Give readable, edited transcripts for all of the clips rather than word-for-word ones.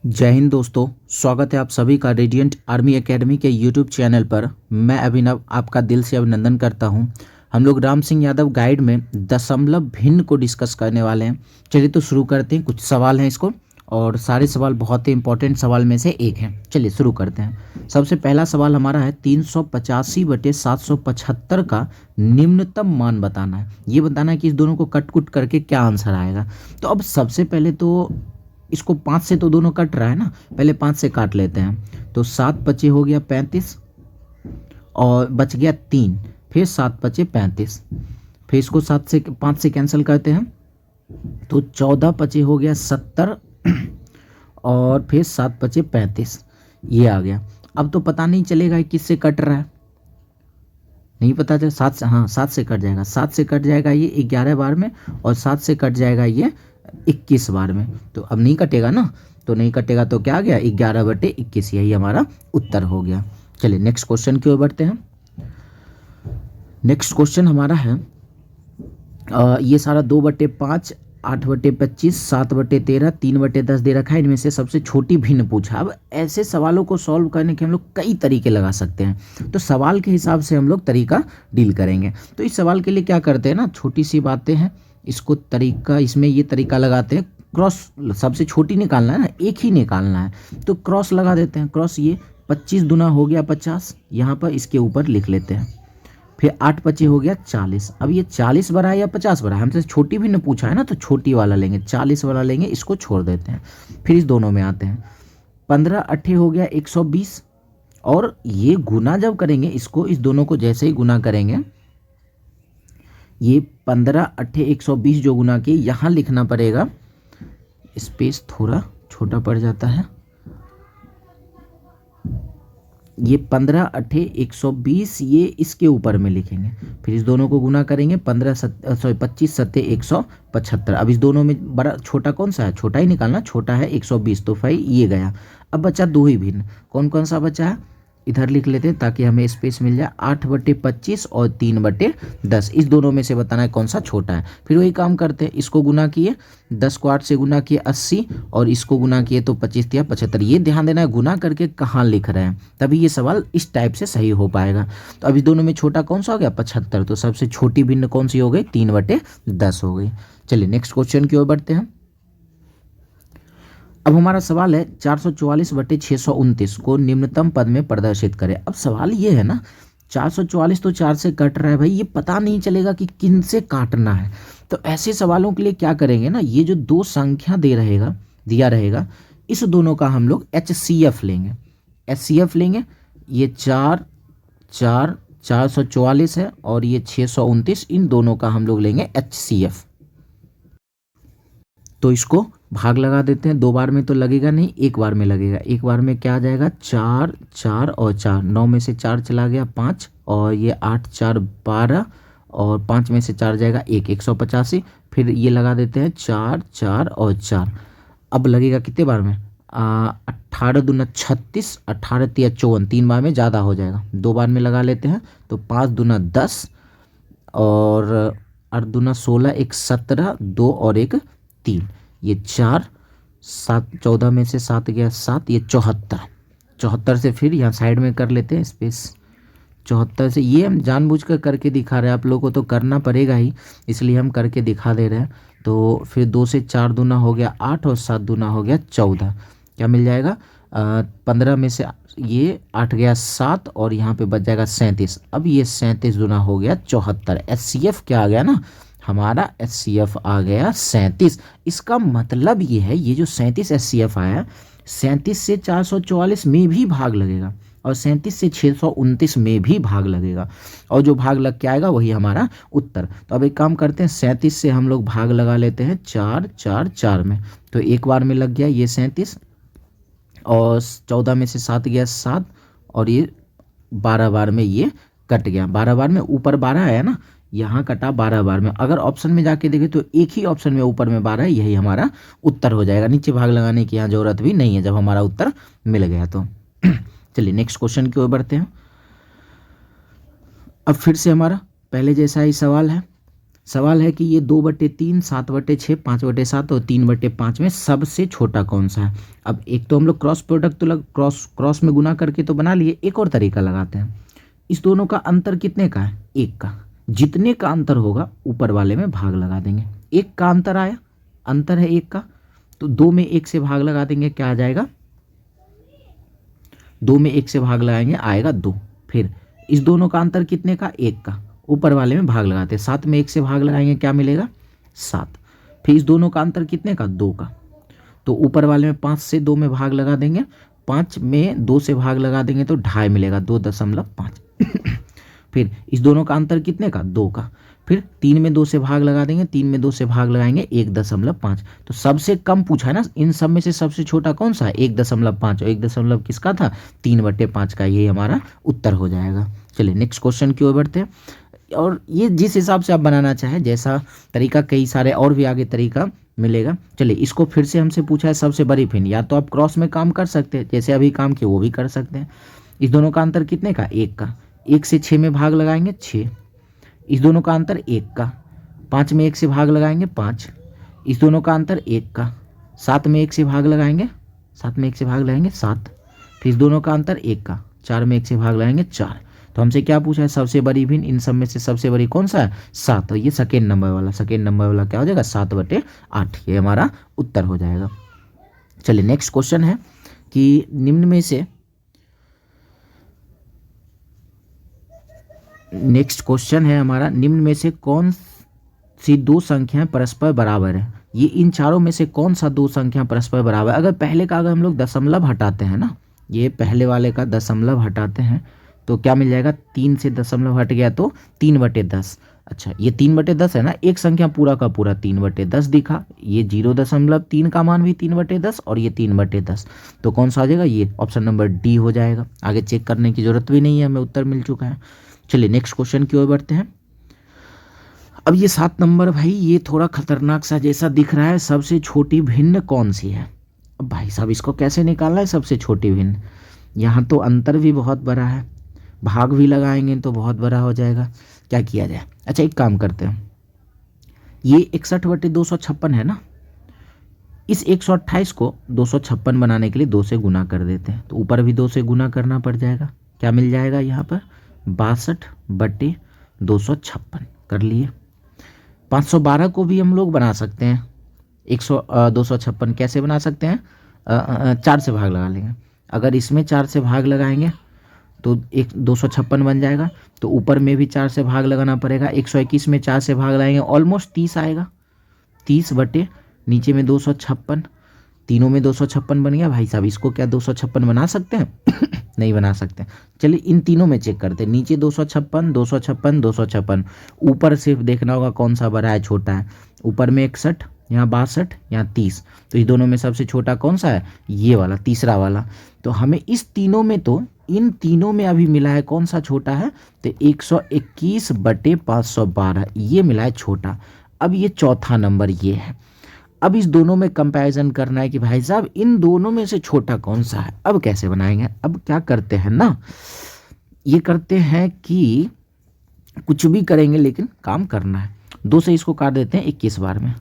जय हिंद दोस्तों, स्वागत है आप सभी का रेडिएंट आर्मी एकेडमी के यूट्यूब चैनल पर। मैं अभिनव आपका दिल से अभिनंदन करता हूं। हम लोग राम सिंह यादव गाइड में दशमलव भिन्न को डिस्कस करने वाले हैं। चलिए तो शुरू करते हैं। कुछ सवाल हैं इसको, और सारे सवाल बहुत ही इंपॉर्टेंट सवाल में से एक हैं। चलिए शुरू करते हैं। सबसे पहला सवाल हमारा है 385/775 का निम्नतम मान बताना है। ये बताना है कि इस दोनों को कट कुट करके क्या आंसर आएगा। तो अब सबसे पहले तो इसको 5 से तो दोनों कट रहा है ना, पहले 5 से काट लेते हैं। तो 7 पचे हो गया 35 और बच गया 3, फिर 7 पचे 35, फिर इसको 7 से 5 से कैंसिल करते हैं तो 14 पचे हो गया 70 और फिर 7 पचे 35, ये आ गया। अब तो पता नहीं चलेगा किससे कट रहा है, नहीं पता चल। 7 से, हाँ 7 से कट जाएगा, 7 से कट जाएगा ये 11 बार में, और 7 से कट जाएगा ये 21 बार में। तो अब नहीं कटेगा ना, तो नहीं कटेगा तो क्या आ गया 11/21, यही हमारा उत्तर हो गया। चलिए नेक्स्ट क्वेश्चन की ओर बढ़ते हैं। नेक्स्ट क्वेश्चन हमारा है ये सारा 2/5, 8/25, 7/13, 3/10 दे रखा है। इनमें से सबसे छोटी भिन्न पूछा। अब ऐसे सवालों को सॉल्व करने के हम लोग कई तरीके लगा सकते हैं, तो सवाल के हिसाब से हम लोग तरीका डील करेंगे। तो इस सवाल के लिए क्या करते हैं ना, छोटी सी बातें हैं, इसको तरीका, इसमें ये तरीका लगाते हैं। क्रॉस सबसे छोटी निकालना है ना, एक ही निकालना है, तो क्रॉस लगा देते हैं। क्रॉस ये 25 दूना हो गया 50, यहाँ पर इसके ऊपर लिख लेते हैं। फिर 8 पचे हो गया 40। अब ये 40 बड़ा है या 50 बड़ा है, हमसे छोटी भी ने पूछा है ना, तो छोटी वाला लेंगे, 40 वाला लेंगे, इसको छोड़ देते हैं। फिर इस दोनों में आते हैं। 15 अट्ठे हो गया 120, और ये गुना जब करेंगे इसको, इस दोनों को जैसे ही गुना करेंगे, ये 15 अट्ठे 120 जो गुना किए, यहाँ लिखना पड़ेगा, स्पेस थोड़ा छोटा पड़ जाता है। ये 15 अट्ठे 120 ये इसके ऊपर में लिखेंगे, फिर इस दोनों को गुना करेंगे। 25 सत्ते 175। अब इस दोनों में बड़ा छोटा कौन सा है, छोटा ही निकालना, छोटा है 120, तो भाई ये गया। अब बचा दो ही भिन्न, कौन कौन सा बचा है, इधर लिख लेते हैं ताकि हमें स्पेस मिल जाए। 8/25 और 3/10, इस दोनों में से बताना है कौन सा छोटा है। फिर वही काम करते हैं, इसको गुना किए, 10 को 8 से गुना किए 80, और इसको गुना किए तो 25 या 75। ये ध्यान देना है गुना करके कहाँ लिख रहे हैं, तभी ये सवाल इस टाइप से सही हो पाएगा। तो अब इस दोनों में छोटा कौन सा हो गया 75, तो सबसे छोटी भिन्न कौन सी हो गई 3/10 हो गई। चलिए नेक्स्ट क्वेश्चन की ओर बढ़ते हैं। अब हमारा सवाल है 444/629 को निम्नतम पद में प्रदर्शित करें। अब सवाल ये है ना, 444 तो 4 से कट रहा है भाई, ये पता नहीं चलेगा कि किन से काटना है। तो ऐसे सवालों के लिए क्या करेंगे ना, ये जो दो संख्या दिया रहेगा, इस दोनों का हम लोग HCF लेंगे। HCF लेंगे, ये 444 है और ये 629, इन दोनों का हम लोग लेंगे HCF। तो इसको भाग लगा देते हैं। 2 बार में तो लगेगा नहीं, 1 बार में लगेगा। 1 बार में क्या आ जाएगा, 4 4 और 4, 9 में से 4 चला गया 5, और ये 8 4 12, और 5 में से 4 जाएगा 1, 185। फिर ये लगा देते हैं 4 4 और 4। अब लगेगा कितने बार में, 18 दूना 36, 18 तिया 54, 3 बार में ज़्यादा हो जाएगा। 2 बार में लगा लेते हैं, तो 5 दूना 10 और 8 दूना 16, 1 17, 2 और 1 3, ये 4 7, 14 में से 7 गया 7, ये 74 से फिर यहाँ साइड में कर लेते हैं स्पेस। 74 से, ये हम जानबूझकर करके दिखा रहे हैं, आप लोगों को तो करना पड़ेगा ही, इसलिए हम करके दिखा दे रहे हैं। तो फिर 2 से 4 दूना हो गया 8, और 7 दूना हो गया 14, क्या मिल जाएगा, 15 में से ये 8 गया 7, और यहाँ पे बच जाएगा 37। अब ये 37 दूना हो गया 74। HCF क्या आ गया ना, हमारा HCF आ गया 37। इसका मतलब ये है, ये जो 37 HCF आया, 37 से 444 में भी भाग लगेगा, और 37 से 629 में भी भाग लगेगा, और जो भाग लग के आएगा वही हमारा उत्तर। तो अब एक काम करते हैं, 37 से हम लोग भाग लगा लेते हैं 4 4 4 में, तो 1 बार में लग गया ये 37, और 14 में से 7 गया 7, और ये 12 बार में ये कट गया। 12 बार में ऊपर 12 आया ना, यहाँ कटा 12 बार में। अगर ऑप्शन में जाके देखें तो एक ही ऑप्शन में ऊपर में 12 है, यही हमारा उत्तर हो जाएगा। नीचे भाग लगाने की यहाँ जरूरत भी नहीं है जब हमारा उत्तर मिल गया तो। चलिए नेक्स्ट क्वेश्चन की ओर बढ़ते हैं। अब फिर से हमारा पहले जैसा ही सवाल है, सवाल है कि ये 2/3, 7/6, 5/7 और 3/5 में सबसे छोटा कौन सा है। अब एक तो हम लोग क्रॉस प्रोडक्ट तो क्रॉस में गुना करके तो बना लिए, एक और तरीका लगाते हैं। इस दोनों का अंतर कितने का है, 1 का। जितने का अंतर होगा ऊपर वाले में भाग लगा देंगे। 1 का अंतर आया, अंतर है 1 का, तो 2 में 1 से भाग लगा देंगे, क्या आ जाएगा, 2 में 1 से भाग लगाएंगे आएगा 2। फिर इस दोनों का अंतर कितने का, 1 का, ऊपर वाले में भाग लगाते हैं, 7 में 1 से भाग लगाएंगे क्या मिलेगा, 7। फिर इस दोनों का अंतर कितने का, 2 का, तो ऊपर वाले में 5 से 2 में भाग लगा देंगे, 5 में 2 से भाग लगा देंगे तो 2.5 मिलेगा, 2.5। फिर इस दोनों का अंतर कितने का, 2 का। फिर 3 में 2 से भाग लगा देंगे, 3 में 2 से भाग लगाएंगे 1.5। तो सबसे कम पूछा है ना, इन सब में से सबसे छोटा कौन सा है, 1.5, और 1 दशमलव किसका था, 3/5 का, ये हमारा उत्तर हो जाएगा। चलिए नेक्स्ट क्वेश्चन की ओर बढ़ते हैं। और ये जिस हिसाब से आप बनाना चाहें, जैसा तरीका, कई सारे और भी आगे तरीका मिलेगा। चलिए इसको फिर से हमसे पूछा है सबसे बड़ी भिन्न, या तो आप क्रॉस में काम कर सकते हैं, जैसे अभी काम किए वो भी कर सकते हैं। इस दोनों का अंतर कितने का, 1 का, 1 से 6 में भाग लगाएंगे 6। इस दोनों का अंतर 1 का, 5 में 1 से भाग लगाएंगे 5। इस दोनों का अंतर 1 का, 7 में 1 से भाग लगाएंगे, 7 में 1 से भाग लगाएंगे 7। फिर इस दोनों का अंतर 1 का, 4 में 1 से भाग लगाएंगे 4। तो हमसे क्या पूछा है, सबसे बड़ी भिन्न, इन सब में से सबसे बड़ी कौन सा है, 7। तो ये सेकेंड नंबर वाला क्या हो जाएगा, 7/8, ये हमारा उत्तर हो जाएगा। चलिए नेक्स्ट क्वेश्चन है कि निम्न में से, नेक्स्ट क्वेश्चन है हमारा, निम्न में से कौन सी 2 संख्याएं परस्पर बराबर है। ये इन चारों में से कौन सा 2 संख्या परस्पर बराबर है। अगर पहले का अगर हम लोग दशमलव हटाते हैं ना, ये पहले वाले का दशमलव हटाते हैं तो क्या मिल जाएगा, 3 से दशमलव हट गया तो 3/10। अच्छा ये 3/10 है ना, एक संख्या पूरा का पूरा 3/10 दिखा, ये 0.3 का मान भी 3/10 और ये 3/10, तो कौन सा आ जाएगा, ये ऑप्शन नंबर डी हो जाएगा। आगे चेक करने की जरूरत भी नहीं है, हमें उत्तर मिल चुका है। चलिए नेक्स्ट क्वेश्चन की ओर बढ़ते हैं। अब ये 7 नंबर, भाई ये थोड़ा खतरनाक सा जैसा दिख रहा है, सबसे छोटी भिन्न कौन सी है। अब भाई साहब इसको कैसे निकालना है सबसे छोटी भिन्न, यहाँ तो अंतर भी बहुत बड़ा है, भाग भी लगाएंगे तो बहुत बड़ा हो जाएगा, क्या किया जाए। अच्छा एक काम करते हैं, ये 61/256 है ना, इस 128 को 256 बनाने के लिए 2 से गुना कर देते हैं, तो ऊपर भी 2 से गुना करना पड़ जाएगा, क्या मिल जाएगा यहाँ पर, 62/256 कर लिए। 512 को भी हम लोग बना सकते हैं, 256 कैसे बना सकते हैं, 4 से भाग लगा लेंगे, अगर इसमें 4 से भाग लगाएंगे तो 256 बन जाएगा, तो ऊपर में भी 4 से भाग लगाना पड़ेगा। 121 में 4 से भाग लगाएंगे ऑलमोस्ट 30 आएगा, 30 बटे नीचे में 256, तीनों में 256 बन गया। भाई साहब इसको क्या 256 बना सकते हैं नहीं बना सकते। चलिए इन तीनों में चेक करते हैं, नीचे 256, 256, 256, ऊपर सिर्फ देखना होगा कौन सा बड़ा है छोटा है, ऊपर में 61, यहाँ 62, यहाँ 30, तो इस दोनों में सबसे छोटा कौन सा है, ये वाला तीसरा वाला। तो हमें इस तीनों में, तो इन तीनों में अभी मिला है कौन सा छोटा है, तो 121/512 ये मिला है छोटा। अब ये चौथा नंबर ये है, अब इस दोनों में कंपैरिजन करना है कि भाई साहब इन दोनों में से छोटा कौन सा है। अब कैसे बनाएंगे, अब क्या करते हैं ना, ये करते हैं कि कुछ भी करेंगे लेकिन काम करना है। 2 से इसको काट देते हैं 21 बार में।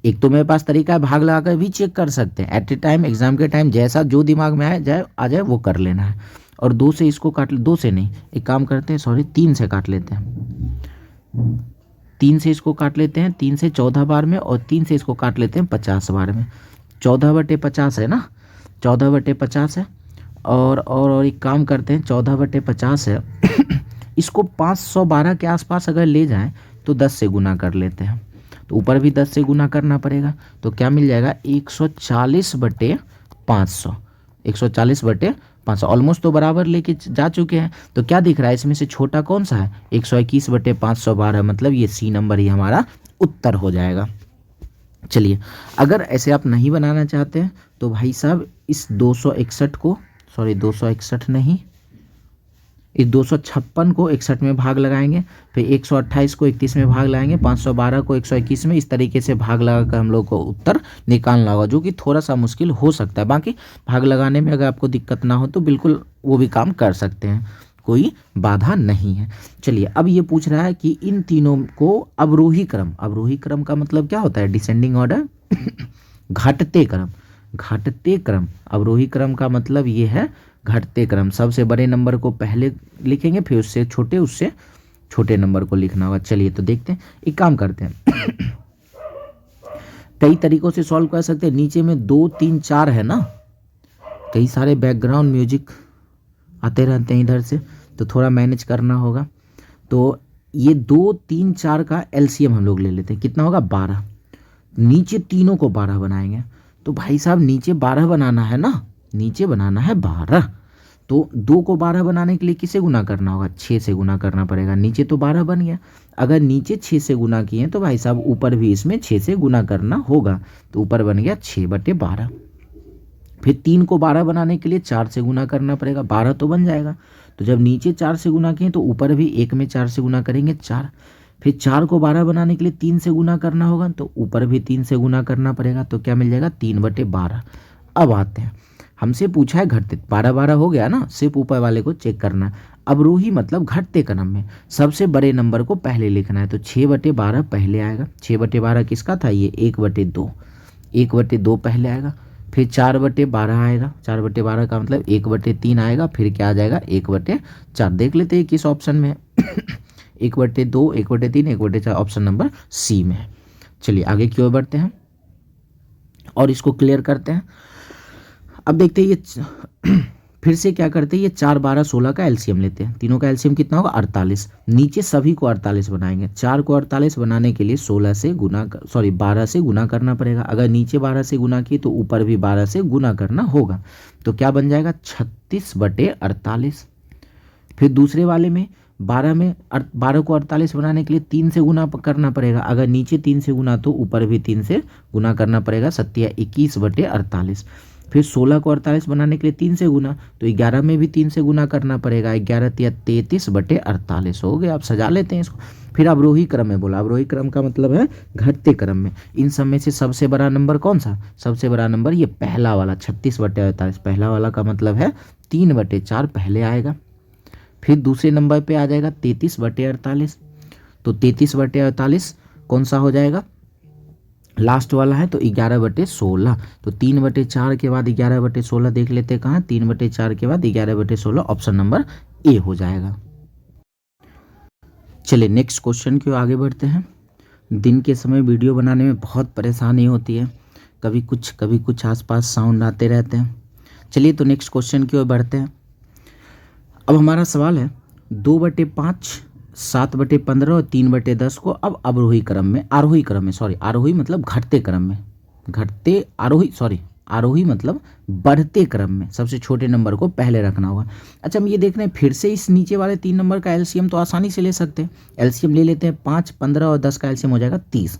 एक तो मेरे पास तरीका है, भाग लगा कर भी चेक कर सकते हैं, एट ए टाइम एग्जाम के टाइम जैसा जो दिमाग में आ जाए वो कर लेना है। और 2 से इसको काट, 2 से नहीं, एक काम करते हैं, सॉरी 3 से काट लेते हैं, 3 से इसको काट लेते हैं, 3 से 14 बार में, और 3 से इसको काट लेते हैं 50 बार में। 14/50 है ना, 14/50 है। और एक काम करते हैं, 14/50 है इसको 512 के आसपास अगर ले जाएं तो 10 से गुना कर लेते हैं, तो ऊपर भी 10 से गुना करना पड़ेगा, तो क्या मिल जाएगा 140/500, 140/500 ऑलमोस्ट तो बराबर लेके जा चुके हैं। तो क्या दिख रहा है इसमें से छोटा कौन सा है, 121/512, मतलब ये सी नंबर ही हमारा उत्तर हो जाएगा। चलिए अगर ऐसे आप नहीं बनाना चाहते हैं तो भाई साहब इस 261 को, सॉरी 261 नहीं, इस 256 को 61 में भाग लगाएंगे, फिर 128 को 31 में भाग लगाएंगे, 512 को 121 में, इस तरीके से भाग लगाकर हम लोग को उत्तर निकालना होगा, जो कि थोड़ा सा मुश्किल हो सकता है। बाकी भाग लगाने में अगर आपको दिक्कत ना हो तो बिल्कुल वो भी काम कर सकते हैं, कोई बाधा नहीं है। चलिए अब ये पूछ रहा है कि इन तीनों को अवरोही क्रम का मतलब क्या होता है, डिसेंडिंग ऑर्डर घटते क्रम, घटते क्रम। अवरोही क्रम का मतलब ये है घटते क्रम, सबसे बड़े नंबर को पहले लिखेंगे, फिर उससे छोटे नंबर को लिखना होगा। चलिए तो देखते हैं, एक काम करते हैं कई तरीकों से सॉल्व कर सकते हैं। नीचे में 2 3 4 है ना, कई सारे बैकग्राउंड म्यूजिक आते रहते हैं इधर से, तो थोड़ा मैनेज करना होगा। तो ये 2 3 4 का एलसीएम हम लोग ले लेते हैं, कितना होगा 12। नीचे तीनों को 12 बनाएंगे, तो भाई साहब नीचे 12 बनाना है ना, नीचे बनाना है 12। तो 2 को 12 बनाने के लिए किसे गुना करना होगा, 6 से गुना करना पड़ेगा। नीचे तो 12 बन गया, अगर नीचे 6 से गुना किए तो भाई साहब ऊपर भी इसमें 6 से गुना करना होगा, तो ऊपर बन गया 6/12। फिर 3 को 12 बनाने के लिए 4 से गुना करना पड़ेगा, 12 तो बन जाएगा। तो जब नीचे 4 से गुना किए तो ऊपर भी 1 में 4 से गुना करेंगे 4। फिर 4 को 12 बनाने के लिए 3 से गुना करना होगा, तो ऊपर भी 3 से गुना करना पड़ेगा, तो क्या मिल जाएगा 3/12। अब आते हैं, हमसे पूछा है घटते, 12 हो गया ना, सिर्फ ऊपर वाले को चेक करना। अवरोही मतलब घटते क्रम में सबसे बड़े नंबर को पहले लिखना है, तो 6/12 पहले आएगा। 6/12 किसका था, ये 1/2, 1/2 पहले आएगा। फिर 4/12 आएगा, 4/12 का मतलब 1/3 आएगा। फिर क्या आ जाएगा 1/4। देख लेते हैं किस ऑप्शन में है 1/2, 1/3, 1/4, ऑप्शन नंबर सी में है। चलिए आगे की ओर बढ़ते हैं और इसको क्लियर करते हैं। अब देखते हैं ये फिर से क्या करते हैं, ये 4 12 16 का एलसीएम लेते हैं। तीनों का एलसीएम कितना होगा 48। नीचे सभी को 48 बनाएंगे। 4 को 48 बनाने के लिए 12 से गुना करना पड़ेगा। अगर नीचे 12 से गुना किए तो ऊपर भी 12 से गुना करना होगा, तो क्या बन जाएगा 36/48। फिर दूसरे वाले में 12 को 48 बनाने के लिए 3 से गुना करना पड़ेगा। अगर नीचे 3 से गुना तो ऊपर भी 3 से गुना करना पड़ेगा, 21/48। फिर 16 को 48 बनाने के लिए 3 से गुना, तो 11 में भी 3 से गुना करना पड़ेगा, 11 × 33/48 हो गया। आप सजा लेते हैं इसको। फिर अवरोही क्रम में बोला, अवरोही क्रम का मतलब है घटते क्रम में। इन सब में से सबसे बड़ा नंबर कौन सा, सबसे बड़ा नंबर ये पहला वाला 36/48। पहला वाला का मतलब है 3/4 पहले आएगा। फिर दूसरे नंबर पे आ जाएगा 33/48, तो 33/48 कौन सा हो जाएगा, लास्ट वाला है, तो 11/16। तो 3/4 के बाद 11/16 देख लेते कहाँ, 3/4 के बाद 11/16, ऑप्शन नंबर ए हो जाएगा। चलिए नेक्स्ट क्वेश्चन की ओर आगे बढ़ते हैं। दिन के समय वीडियो बनाने में बहुत परेशानी होती है, कभी कुछ आसपास साउंड आते रहते हैं। चलिए तो नेक्स्ट क्वेश्चन की ओर बढ़ते हैं। अब हमारा सवाल है 2/5, 7/15 और 3/10 को अब आरोही मतलब घटते क्रम में, आरोही मतलब बढ़ते क्रम में सबसे छोटे नंबर को पहले रखना होगा। अच्छा हम ये देख रहे हैं, फिर से इस नीचे वाले 3 नंबर का एलसीएम तो आसानी से ले सकते हैं। एलसीएम ले लेते हैं, 5 15 और 10 का एलसीएम हो जाएगा 30।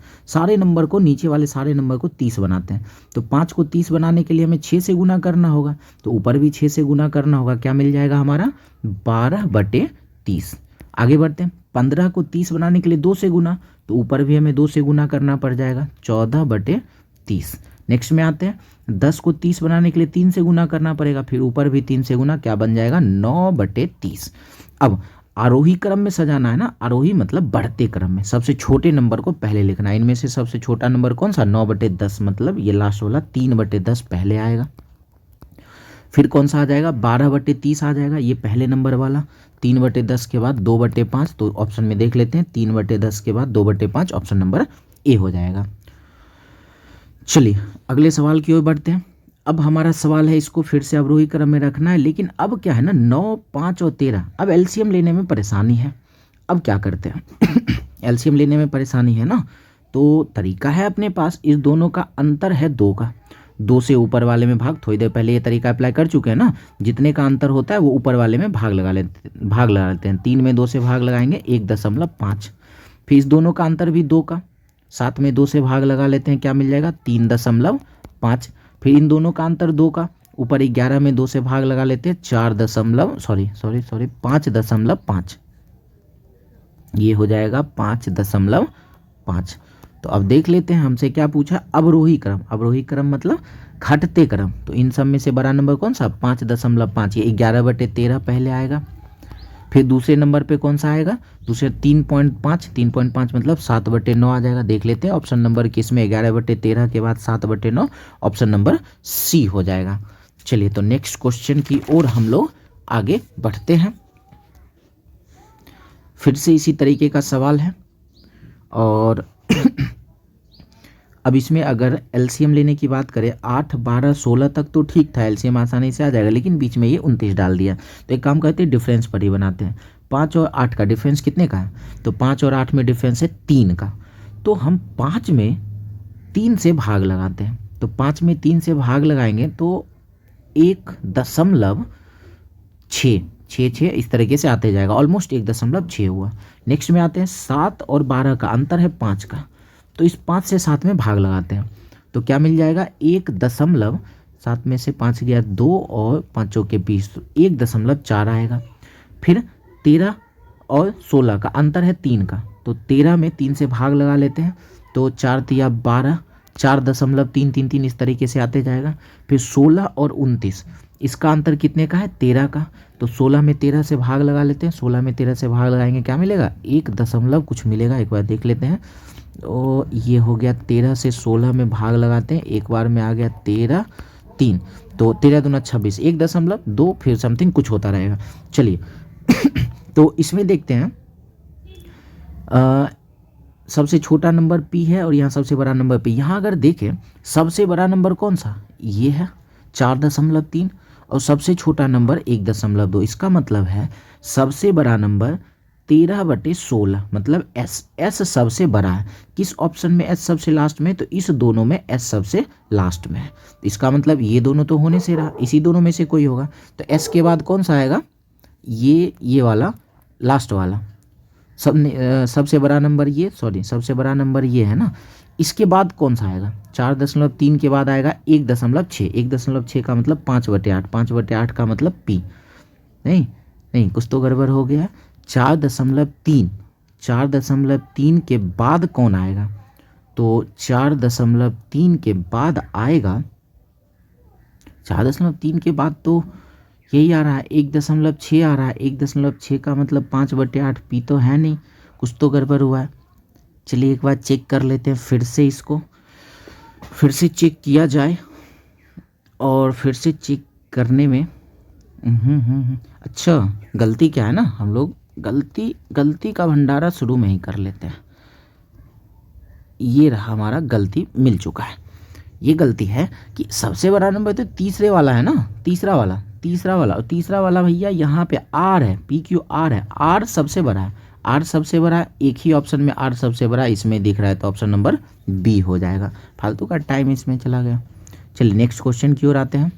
नीचे वाले सारे नंबर को 30 बनाते हैं, तो 5 को 30 बनाने के लिए हमें 6 से गुना करना होगा, तो ऊपर भी 6 से गुना करना होगा। क्या मिल जाएगा हमारा 12/30। आगे बढ़ते हैं, 15 को 30 बनाने के लिए 2 से गुना, तो ऊपर भी हमें 2 से गुना करना पड़ जाएगा, 14/30। नेक्स्ट में आते हैं, 10 को 30 बनाने के लिए 3 से गुना करना पड़ेगा, फिर ऊपर भी 3 से गुना, क्या बन जाएगा 9/30। अब आरोही क्रम में सजाना है ना, आरोही मतलब बढ़ते क्रम में सबसे छोटे नंबर को पहले लिखना है। इनमें से सबसे छोटा नंबर कौन सा, 9/10, मतलब ये लास्ट वाला 3/10 पहले आएगा। फिर कौन सा आ जाएगा 12/30 आ जाएगा, ये पहले नंबर वाला। 3/10 के बाद 2/5, तो ऑप्शन में देख लेते हैं 3/10 के बाद 2/5, ऑप्शन नंबर ए हो जाएगा। चलिए अगले सवाल की ओर बढ़ते हैं। अब हमारा सवाल है, इसको फिर से अवरोही क्रम में रखना है, लेकिन अब क्या है ना 9, 5 और 13 अब एलसीएम लेने में परेशानी है। अब क्या करते हैं एलसीएम लेने में परेशानी है ना, तो तरीका है अपने पास, इस दोनों का अंतर है 2 का, 2 से ऊपर वाले में भाग। थोड़ी देर पहले ये तरीका अप्लाई कर चुके हैं ना, जितने का अंतर होता है वो ऊपर वाले में भाग लगा लेते हैं। 3 में 2 से भाग लगाएंगे 1.5। फिर इस दोनों का अंतर भी 2 का, 7 में 2 से भाग लगा लेते हैं, क्या मिल जाएगा 3.5। फिर इन दोनों का अंतर 2 का, ऊपर 11 में 2 से भाग लगा लेते हैं 5.5, ये हो जाएगा 5.5। तो अब देख लेते हैं हमसे क्या पूछा, अवरोही क्रम मतलब घटते क्रम। तो इन सब में से बड़ा नंबर कौन सा 5.5, ये 11/13 पहले आएगा। फिर दूसरे नंबर पे कौन सा आएगा, दूसरे 3.5, 3.5 मतलब 7/9 आ जाएगा। देख लेते हैं ऑप्शन नंबर किसमें, 11/13 के बाद 7/9, ऑप्शन नंबर सी हो जाएगा। चलिए तो नेक्स्ट क्वेश्चन की ओर हम लोग आगे बढ़ते हैं। फिर से इसी तरीके का सवाल है और अब इसमें अगर एलसीएम लेने की बात करें 8, 12, 16 तक तो ठीक था, एलसीएम आसानी से आ जाएगा, लेकिन बीच में ये 29 डाल दिया। तो एक काम करते हैं डिफरेंस पर ही बनाते हैं। 5 और 8 का डिफरेंस कितने का है, तो 5 और 8 में डिफरेंस है 3 का। तो हम 5 में 3 से भाग लगाते हैं। तो 5 में 3 से भाग लगाएंगे तो 1.6 इस तरीके से आते जाएगा, ऑलमोस्ट 1.6 हुआ। नेक्स्ट में आते हैं 7 और 12 का अंतर है 5 का। तो इस 5 से 7 में भाग लगाते हैं तो क्या मिल जाएगा, 1.7 में से 5 गया 2 और 5 के 20, तो 1.4 आएगा। फिर 13 और 16 का अंतर है 3 का। तो 13 में 3 से भाग लगा लेते हैं तो 4 तिया 12, 4.333 इस तरीके से आते जाएगा। फिर 16 और 29 इसका अंतर कितने का है, 13 का। तो 16 में 13 से भाग लगा लेते हैं, 16 में 13 से भाग लगाएंगे क्या मिलेगा, 1 दशमलव कुछ मिलेगा, एक बार देख लेते हैं। तो ये हो गया 13 से 16 में भाग लगाते हैं, एक बार में आ गया 13, 3, तो 13 दूना 26, 1.2 फिर समथिंग कुछ होता रहेगा। चलिए तो इसमें देखते हैं सबसे छोटा नंबर p है और यहाँ सबसे बड़ा नंबर p। यहाँ अगर देखें सबसे बड़ा नंबर कौन सा, ये है 4.3 और सबसे छोटा नंबर 1.2। इसका मतलब है सबसे बड़ा नंबर 13/16 मतलब s सबसे बड़ा है। किस ऑप्शन में s सबसे लास्ट में, तो इस दोनों में s सबसे लास्ट में है। इसका मतलब ये दोनों तो होने से रहा, इसी दोनों में से कोई होगा। तो s के बाद कौन सा आएगा, ये वाला लास्ट वाला। सबसे बड़ा नंबर ये, सबसे बड़ा नंबर ये है ना। इसके बाद कौन सा आएगा, 4.3 के बाद आएगा 1.6, 1.6 का मतलब 5/8, 5/8 का मतलब p। नहीं कुछ तो गड़बड़ हो गया। 4.3 के बाद कौन आएगा, तो 4.3 के बाद आएगा, 4.3 के बाद तो यही आ रहा है 1.6 आ रहा है। 1.6 का मतलब 5/8 p तो है नहीं, कुछ तो गड़बड़ हुआ है। चलिए एक बार चेक कर लेते हैं, फिर से इसको फिर से चेक किया जाए। और फिर से चेक करने में अच्छा गलती क्या है ना, हम लोग गलती का भंडारा शुरू में ही कर लेते हैं। ये रहा हमारा गलती मिल चुका है। ये गलती है कि सबसे बड़ा नंबर तो तीसरे वाला है ना, तीसरा वाला और तीसरा वाला भैया यहाँ पे आर है, PQR है, आर सबसे बड़ा है, आर सबसे बड़ा है। एक ही ऑप्शन में आर सबसे बड़ा इसमें दिख रहा है, तो ऑप्शन नंबर बी हो जाएगा। फालतू का टाइम इसमें चला गया। चलिए नेक्स्ट क्वेश्चन की ओर आते हैं।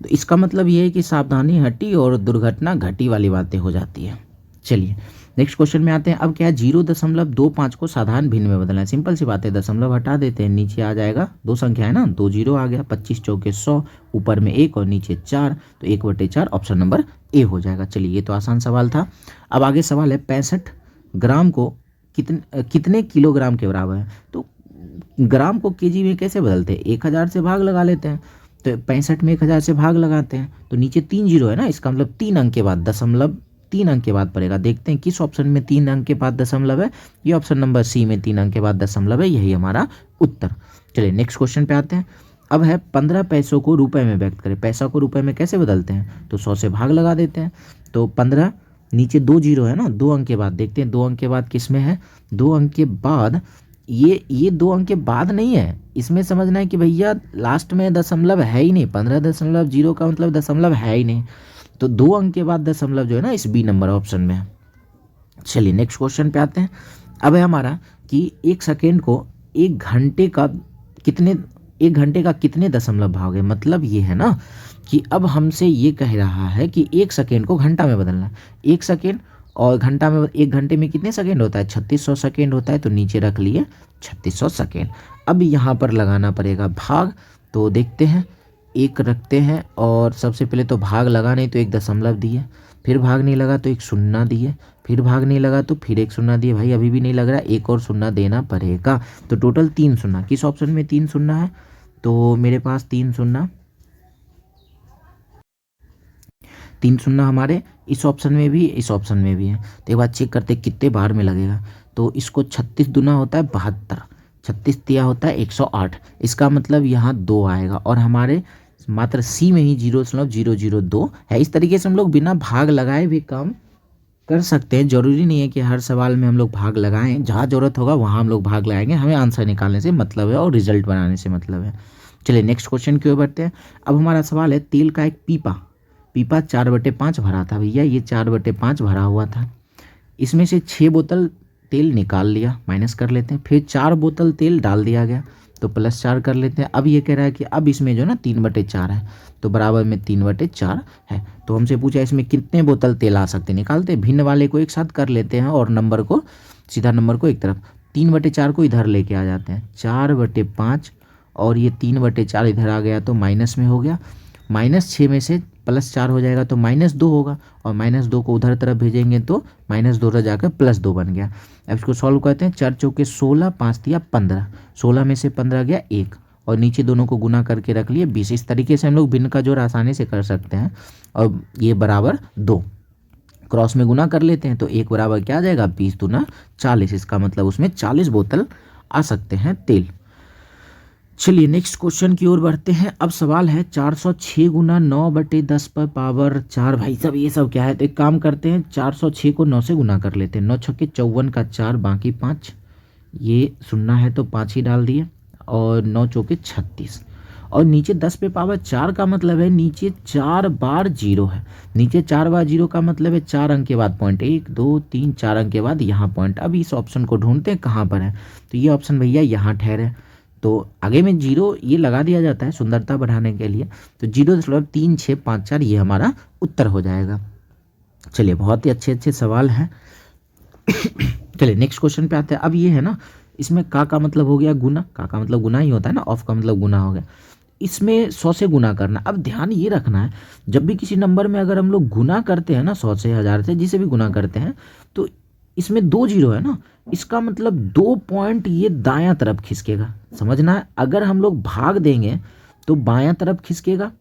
तो इसका मतलब ये है कि सावधानी हटी और दुर्घटना घटी वाली बातें हो जाती है। चलिए नेक्स्ट क्वेश्चन में आते हैं। अब क्या है, 0.25 को साधारण भिन्न में बदलना है। सिंपल सी बात है, दशमलव हटा देते हैं, नीचे आ जाएगा 2 संख्या है ना, 2 0 आ गया, 25 चौके 100, ऊपर में 1 और नीचे 4, तो 1/4 ऑप्शन नंबर ए हो जाएगा। चलिए ये तो आसान सवाल था। अब आगे सवाल है 65 ग्राम को कितने किलोग्राम के बराबर है। तो ग्राम को केजी में कैसे बदलते हैं, 1000 से भाग लगा लेते हैं। तो 65 में 1000 से भाग लगाते हैं तो नीचे 3 0 है ना, इसका मतलब 3 अंक के बाद दशमलव 3 अंक के बाद पड़ेगा। देखते हैं किस ऑप्शन में 3 अंक के बाद दशमलव है, ये ऑप्शन नंबर सी में 3 अंक के बाद दशमलव है, यही हमारा उत्तर। चलिए नेक्स्ट क्वेश्चन पे आते हैं। अब है 15 पैसों को रुपए में व्यक्त करें। पैसा को रुपए में कैसे बदलते हैं, तो 100 से भाग लगा देते हैं। तो 15 नीचे 2 0 है ना, 2 अंक के बाद देखते हैं 2 अंक के बाद किस में है, 2 अंक के बाद ये 2 अंक के बाद नहीं है, इसमें समझना है कि भैया लास्ट में दशमलव है ही नहीं, 15.0 का मतलब दशमलव है ही नहीं। तो 2 अंक के बाद दशमलव जो है ना इस बी नंबर ऑप्शन में है। चलिए नेक्स्ट क्वेश्चन पे आते हैं। अब है हमारा कि 1 सेकेंड को 1 घंटे का कितने दशमलव भाग है। मतलब ये है ना कि अब हमसे ये कह रहा है कि 1 सेकेंड को घंटा में बदलना है। 1 सेकेंड और घंटा में, 1 घंटे में कितने सेकेंड होता है, 3600 सेकेंड होता है। तो नीचे रख लिए 3600 सेकेंड। अब यहाँ पर लगाना पड़ेगा भाग, तो देखते हैं 1 रखते हैं और सबसे पहले तो भाग लगा नहीं तो 1 दशमलव दिए, फिर भाग नहीं लगा तो 1 शून्य दिए, फिर भाग नहीं लगा तो फिर 1 शून्य दिए। भाई अभी भी नहीं लग रहा, 1 और शून्य देना पड़ेगा। तो टोटल 3 शून्य। किस ऑप्शन में 3 शून्य है, तो मेरे पास 3 शून्य तीन शून्य हमारे इस ऑप्शन में भी इस ऑप्शन में भी है। तो एक बार चेक करते कितने बार में लगेगा। तो इसको 36 दूना होता है 72, 36 तिया होता है 108। इसका मतलब यहाँ 2 आएगा और हमारे मात्र सी में ही 0.002 है। इस तरीके से हम लोग बिना भाग लगाए भी काम कर सकते हैं। ज़रूरी नहीं है कि हर सवाल में हम लोग भाग लगाएं, जहाँ ज़रूरत होगा वहाँ हम लोग भाग लगाएंगे। हमें आंसर निकालने से मतलब है और रिजल्ट बनाने से मतलब है। चलिए नेक्स्ट क्वेश्चन की ओर बढ़ते हैं। अब हमारा सवाल है तेल का एक पीपा 4/5 भरा था भैया, ये 4/5 भरा हुआ था। इसमें से 6 बोतल तेल निकाल लिया, माइनस कर लेते हैं। फिर 4 बोतल तेल डाल दिया गया तो +4 कर लेते हैं। अब ये कह रहा है कि अब इसमें जो ना 3/4 है तो बराबर में 3/4 है। तो हमसे पूछा इसमें कितने बोतल तेल आ सकते, निकालते हैं। भिन्न वाले को एक साथ कर लेते हैं और नंबर को सीधा नंबर को एक तरफ, 3/4 को इधर लेके आ जाते हैं। 4/5 और ये 3/4 इधर आ गया तो माइनस में हो गया। -6 में से +4 हो जाएगा तो -2 होगा और -2 को उधर तरफ भेजेंगे तो -2 रह जाकर +2 बन गया। अब इसको सॉल्व करते हैं। 4 चौके 16, 5 तिया 15, 16 में से 15 गया 1 और नीचे दोनों को गुना करके रख लिए 20। इस तरीके से हम लोग भिन्न का जोड़ आसानी से कर सकते हैं। और ये बराबर 2 क्रॉस में गुना कर लेते हैं तो 1 बराबर क्या आ जाएगा 20 दूना 40। इसका मतलब उसमें 40 बोतल आ सकते हैं तेल। चलिए नेक्स्ट क्वेश्चन की ओर बढ़ते हैं। अब सवाल है 406 गुना 9/10 पर पावर 4। भाई साहब ये सब क्या है, तो एक काम करते हैं 406 को 9 से गुना कर लेते हैं। 9 छक्के 54 का 4 बाकी 5, ये शून्य है तो 5 ही डाल दिए और 9 चौके 36 और नीचे 10 पे पावर 4 का मतलब है नीचे 4 बार 0 है। नीचे 4 बार 0 का मतलब है 4 अंक के बाद पॉइंट, 1 2 3 4 अंक के बाद यहाँ पॉइंट। अब इस ऑप्शन को ढूंढते हैं कहाँ पर है, तो ये ऑप्शन भैया यहाँ ठहरे। तो आगे में 0 ये लगा दिया जाता है सुंदरता बढ़ाने के लिए। तो 0.3654 ये हमारा उत्तर हो जाएगा। चलिए बहुत ही अच्छे सवाल हैं। चलिए नेक्स्ट क्वेश्चन पे आते हैं। अब ये है ना, इसमें का मतलब हो गया गुना, का मतलब गुना ही होता है ना, ऑफ का मतलब गुना हो गया। इसमें 100 से गुना करना। अब ध्यान ये रखना है जब भी किसी नंबर में अगर हम लोग गुना करते हैं ना 100 से 1000 से जिसे भी गुना करते हैं तो इसमें 2 0 है ना, इसका मतलब 2 पॉइंट ये दायां तरफ खिसकेगा। समझना है, अगर हम लोग भाग देंगे तो बायां तरफ खिसकेगा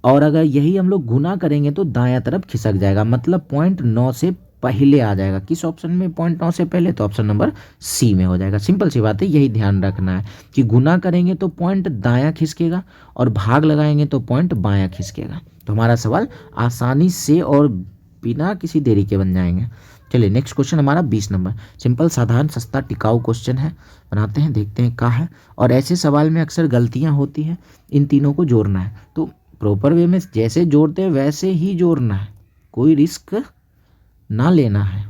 और अगर यही हम लोग गुना करेंगे तो दायां तरफ खिसक जाएगा। मतलब पॉइंट 9 से पहले आ जाएगा। किस ऑप्शन में पॉइंट 9 से पहले, तो ऑप्शन नंबर सी में हो जाएगा। सिंपल सी बात है, यही ध्यान रखना है कि गुना करेंगे तो पॉइंट दायां खिसकेगा और भाग लगाएंगे तो पॉइंट बायां खिसकेगा। तो हमारा सवाल आसानी से और बिना किसी देरी के बन जाएंगे। चलिए नेक्स्ट क्वेश्चन हमारा 20 नंबर, सिंपल साधारण सस्ता टिकाऊ क्वेश्चन है। बनाते हैं, देखते हैं क्या है। और ऐसे सवाल में अक्सर गलतियां होती हैं। इन तीनों को जोड़ना है तो प्रॉपर वे में जैसे जोड़ते हैं वैसे ही जोड़ना है, कोई रिस्क ना लेना है।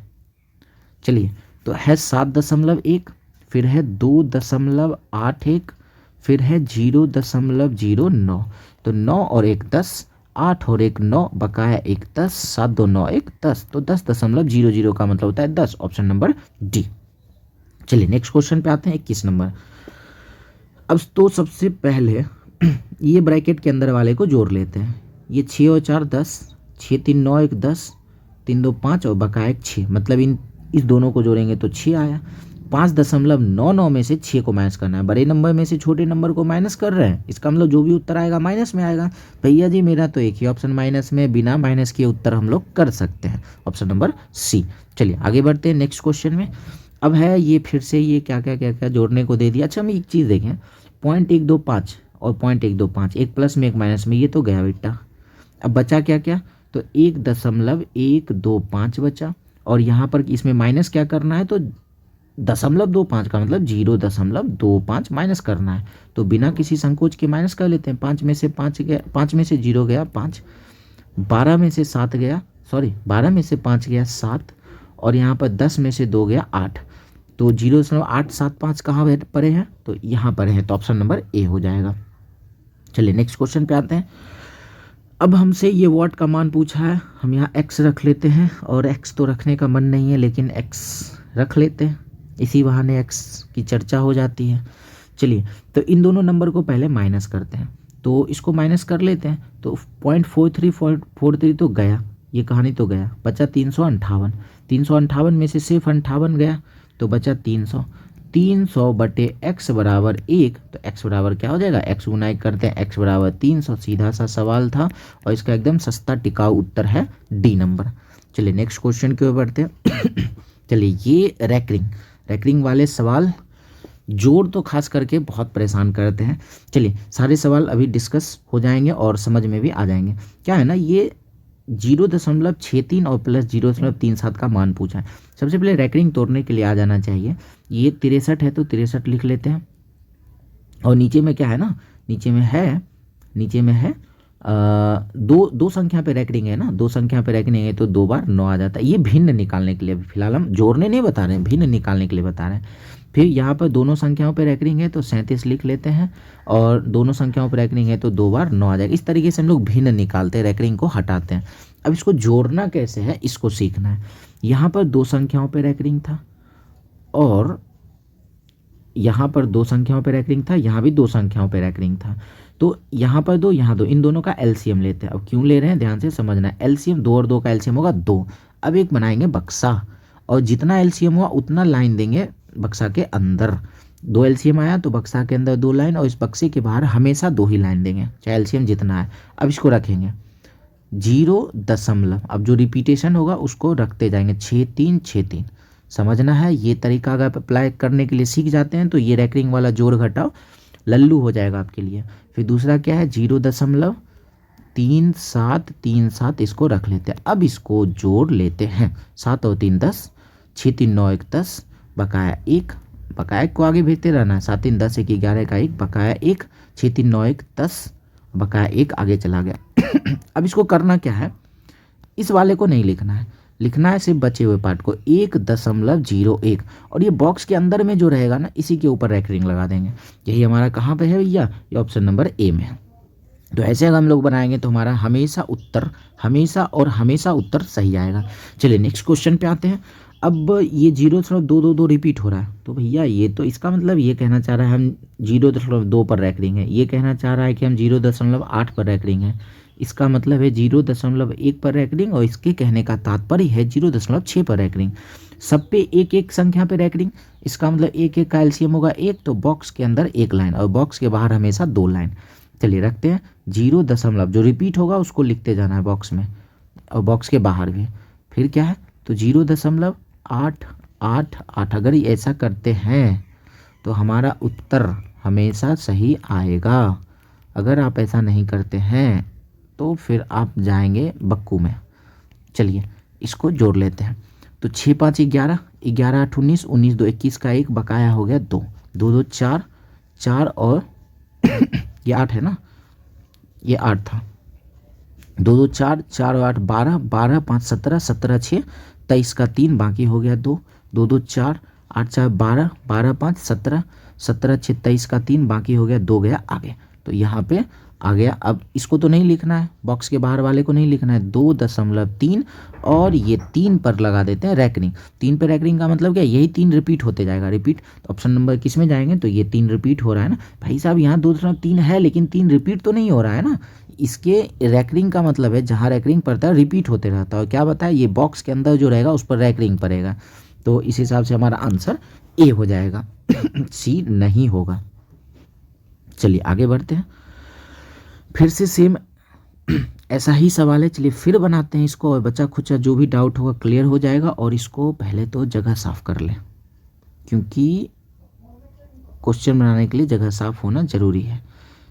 चलिए तो है 7.1, फिर है 2.81, फिर है 0.09। तो 9 और 1 10, 8 और 1 9, बकाया 1 10, 7 2 9 1 10। तो 10.00 का मतलब होता है 10, ऑप्शन नंबर डी। चलिए नेक्स्ट क्वेश्चन पे आते हैं 21 नंबर। अब तो सबसे पहले ये ब्रैकेट के अंदर वाले को जोड़ लेते हैं। ये 6 और 4 10, 6 3 9 1 10, 3 2 5 और बकाया 1 6। मतलब इस दोनों को जोड़ेंगे तो 6 आया। 5.99 में से 6 को माइनस करना है। बड़े नंबर में से छोटे नंबर को माइनस कर रहे हैं, इसका मतलब जो भी उत्तर आएगा माइनस में आएगा। भैया जी मेरा तो एक ही ऑप्शन माइनस में, बिना माइनस के उत्तर हम लोग कर सकते हैं, ऑप्शन नंबर सी। चलिए आगे बढ़ते हैं नेक्स्ट क्वेश्चन में। अब है ये फिर से ये क्या जोड़ने को दे दिया। अच्छा हम एक चीज़ देखें, 0.125 और 0.125, एक प्लस में एक माइनस में, ये तो गया बेटा। अब बचा क्या क्या, तो 1.125 बचा और यहाँ पर इसमें माइनस क्या करना है, तो 0.25 का मतलब 0.25 माइनस करना है। तो बिना किसी संकोच के माइनस कर लेते हैं। 5 में से 5 गया, 5 में से 0 गया 5, 12 में से 7 गया, 12 में से 5 गया 7 और यहाँ पर 10 में से 2 गया 8। तो 0.875 कहाँ परे हैं, तो यहाँ पर है, तो ऑप्शन नंबर ए हो जाएगा। चलिए नेक्स्ट क्वेश्चन पे आते हैं। अब हमसे ये वॉट का मान पूछा है, हम यहाँ x रख लेते हैं और x तो रखने का मन नहीं है लेकिन x रख लेते हैं, इसी बहाने x की चर्चा हो जाती है। चलिए तो इन दोनों नंबर को पहले माइनस करते हैं, तो इसको माइनस कर लेते हैं। तो 0.43 तो गया, ये कहानी तो गया, बचा 358। 358 में से सिर्फ 58 गया तो बचा 300। 300 बटे x बराबर 1, तो x बराबर क्या हो जाएगा, x गुना 1 करते हैं, x बराबर 300। सीधा सा सवाल था और इसका एकदम सस्ता टिकाऊ उत्तर है डी नंबर। चलिए नेक्स्ट क्वेश्चन की ओर बढ़ते हैं। चलिए ये रैकरिंग वाले सवाल जोड़ तो खास करके बहुत परेशान करते हैं। चलिए सारे सवाल अभी डिस्कस हो जाएंगे और समझ में भी आ जाएंगे। क्या है ना, ये 0.63 और प्लस 0.37 का मान पूछा है। सबसे पहले रैकरिंग तोड़ने के लिए आ जाना चाहिए। ये 63 है तो 63 लिख लेते हैं, और नीचे में क्या है ना, नीचे में है दो संख्या पे रैकरिंग है ना, 2 संख्या पे रैकरिंग है तो 2 बार 9 आ जाता है। ये भिन्न निकालने के लिए, फिलहाल हम जोड़ने नहीं बता रहे हैं, भिन्न निकालने के लिए बता रहे हैं। फिर यहाँ पर दोनों संख्याओं पे रैकरिंग है तो 37 लिख लेते हैं, और दोनों संख्याओं पे रैकरिंग है तो 2 बार 9 आ जाएगा। इस तरीके से हम लोग भिन्न निकालते हैं, रैकरिंग को हटाते हैं। अब इसको जोड़ना कैसे है, इसको सीखना है। यहाँ पर 2 संख्याओं पे रैकरिंग था, और यहाँ पर 2 संख्याओं पे रैकरिंग था, यहाँ भी 2 संख्याओं पे रैकरिंग था। तो यहाँ पर 2, यहाँ 2, इन दोनों का एलसीएम लेते हैं। अब क्यों ले रहे हैं, ध्यान से समझना है। एलसीएम 2 और 2 का एलसीएम होगा 2। अब एक बनाएंगे बक्सा, और जितना एलसीएम हुआ उतना लाइन देंगे बक्सा के अंदर। 2 एलसीएम आया तो बक्सा के अंदर 2 लाइन, और इस बक्से के बाहर हमेशा 2 ही लाइन देंगे, चाहे एलसीएम जितना है। अब इसको रखेंगे 0 अब जो रिपीटेशन होगा उसको रखते जाएंगे, 6363। समझना है, ये तरीका अगर अप्लाई करने के लिए सीख जाते हैं तो ये रैकरिंग वाला जोड़ घटाव लल्लू हो जाएगा आपके लिए। फिर दूसरा क्या है, 0.3737, इसको रख लेते हैं। अब इसको जोड़ लेते हैं, 7 और 3 10, 6 3 9 1 10, बकाया 1, बकाया को आगे भेजते रहना है। 7 3 10 1 11 का 1, बकाया 1, 6 3 9 1 10, बकाया 1 आगे चला गया। अब इसको करना क्या है, इस वाले को नहीं लिखना है, लिखना है सिर्फ बचे हुए पार्ट को, 1.01, और ये बॉक्स के अंदर में जो रहेगा ना, इसी के ऊपर रैकरिंग लगा देंगे। यही हमारा कहाँ पे है भैया, ये ऑप्शन नंबर ए में है। तो ऐसे अगर हम लोग बनाएंगे तो हमारा हमेशा उत्तर सही आएगा। चलिए नेक्स्ट क्वेश्चन पे आते हैं। अब ये 0.222 रिपीट हो रहा है, तो भैया ये तो इसका मतलब ये कहना चाह रहा है हम 0.2 पर रैकरिंग है, ये कहना चाह रहा है कि हम 0.8 पर रैकरिंग है, इसका मतलब है 0.1 पर रैकरिंग, और इसके कहने का तात्पर्य है 0.6 पर रैकरिंग। सब पे एक एक संख्या पे रैकरिंग, इसका मतलब एक एक का एलसीएम होगा 1, तो बॉक्स के अंदर 1 लाइन और बॉक्स के बाहर हमेशा 2 लाइन। चलिए रखते हैं 0 जो रिपीट होगा उसको लिखते जाना है बॉक्स में और बॉक्स के बाहर भी। फिर क्या है, तो 0.888। अगर ऐसा करते हैं तो हमारा उत्तर हमेशा सही आएगा। अगर आप ऐसा नहीं करते हैं तो फिर आप जाएंगे बक्कू में। चलिए इसको जोड़ लेते हैं, तो 6 5 11, 11 8 19, 19 2 21 का 1, बकाया हो गया 2, 2 2 4, 4 और ये 8 है ना, ये 8 था, 2 2 4, 4 और 8 12, 12 5 17, 17 6 23 का 3, बाकी हो गया 2, 2 2 4, 8 4 12, 12 5 17, 17 6 23 का 3, बाकी हो गया 2 गया आगे। तो यहाँ पे आ गया। अब इसको तो नहीं लिखना है, बॉक्स के बाहर वाले को नहीं लिखना है, 2.3 और ये 3 पर लगा देते हैं रैकरिंग। 3 पे रैकरिंग का मतलब क्या, यही 3 रिपीट होते जाएगा, रिपीट। तो ऑप्शन नंबर किस में जाएंगे, तो ये 3 रिपीट हो रहा है ना भाई साहब, यहाँ 2.3 है लेकिन 3 रिपीट तो नहीं हो रहा है ना। इसके रैकरिंग का मतलब है जहाँ रैकरिंग पड़ता है रिपीट होते रहता है, और क्या बताया, ये बॉक्स के अंदर जो रहेगा उस पर रैकरिंग पड़ेगा। तो इस हिसाब से हमारा आंसर ए हो जाएगा, सी नहीं होगा। चलिए आगे बढ़ते हैं, फिर से सेम ऐसा ही सवाल है। चलिए फिर बनाते हैं इसको, और बचा खुचा जो भी डाउट होगा क्लियर हो जाएगा। और इसको पहले तो जगह साफ कर लें, क्योंकि क्वेश्चन बनाने के लिए जगह साफ होना जरूरी है।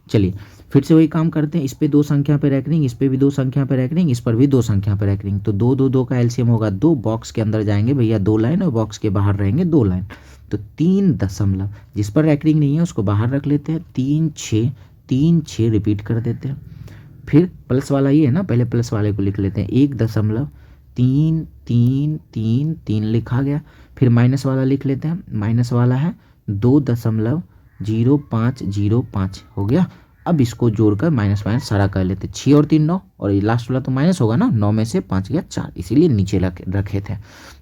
चलिए फिर से वही काम करते हैं, इस पे 2 संख्या पे रैकरिंग, इस पे भी 2 संख्या पे रैकरिंग, इस पर भी 2 संख्या पे रैकरिंग। तो 2 2 2 का एलसीएम होगा 2, बॉक्स के अंदर जाएंगे भैया 2 लाइन और बॉक्स के बाहर रहेंगे 2 लाइन। तो 3 जिस पर रैकरिंग नहीं है उसको बाहर रख लेते हैं, 3 6 रिपीट कर देते हैं। फिर प्लस वाला ये है ना, पहले प्लस वाले को लिख लेते हैं, 1.3 लिखा गया। फिर माइनस वाला लिख लेते हैं, माइनस वाला है 2.0505 हो गया। अब इसको जोड़कर माइनस माइनस सारा कर लेते हैं, 6 और 3 9, और ये लास्ट वाला तो माइनस होगा ना, 9 में से 5 गया 4, इसीलिए नीचे रखे थे।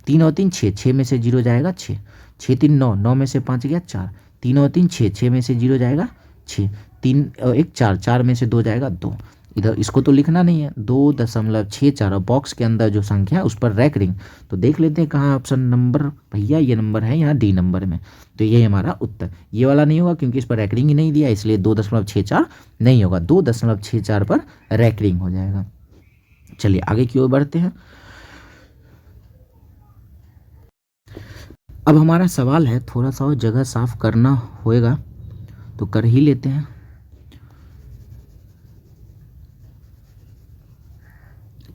3 और 3 6, 6 में से 0 जाएगा 6, 6 3 9, 9 में से 5 गया 4, 3 और 3 6, 6 में से 0 जाएगा 6, 3 और 1 4, 4 में से 2 जाएगा 2, इधर इसको तो लिखना नहीं है, 2.64 और बॉक्स के अंदर जो संख्या है उस पर रैक रिंग। तो देख लेते हैं कहाँ ऑप्शन नंबर, भैया ये नंबर है यहाँ डी नंबर में। तो ये हमारा उत्तर, ये वाला नहीं होगा क्योंकि इस पर रैक रिंग ही नहीं दिया, इसलिए 2.64 नहीं होगा, 2.64 पर रैक रिंग हो जाएगा। चलिए आगे की ओर बढ़ते हैं। अब हमारा सवाल है, थोड़ा सा और जगह साफ करना होएगा तो कर ही लेते हैं।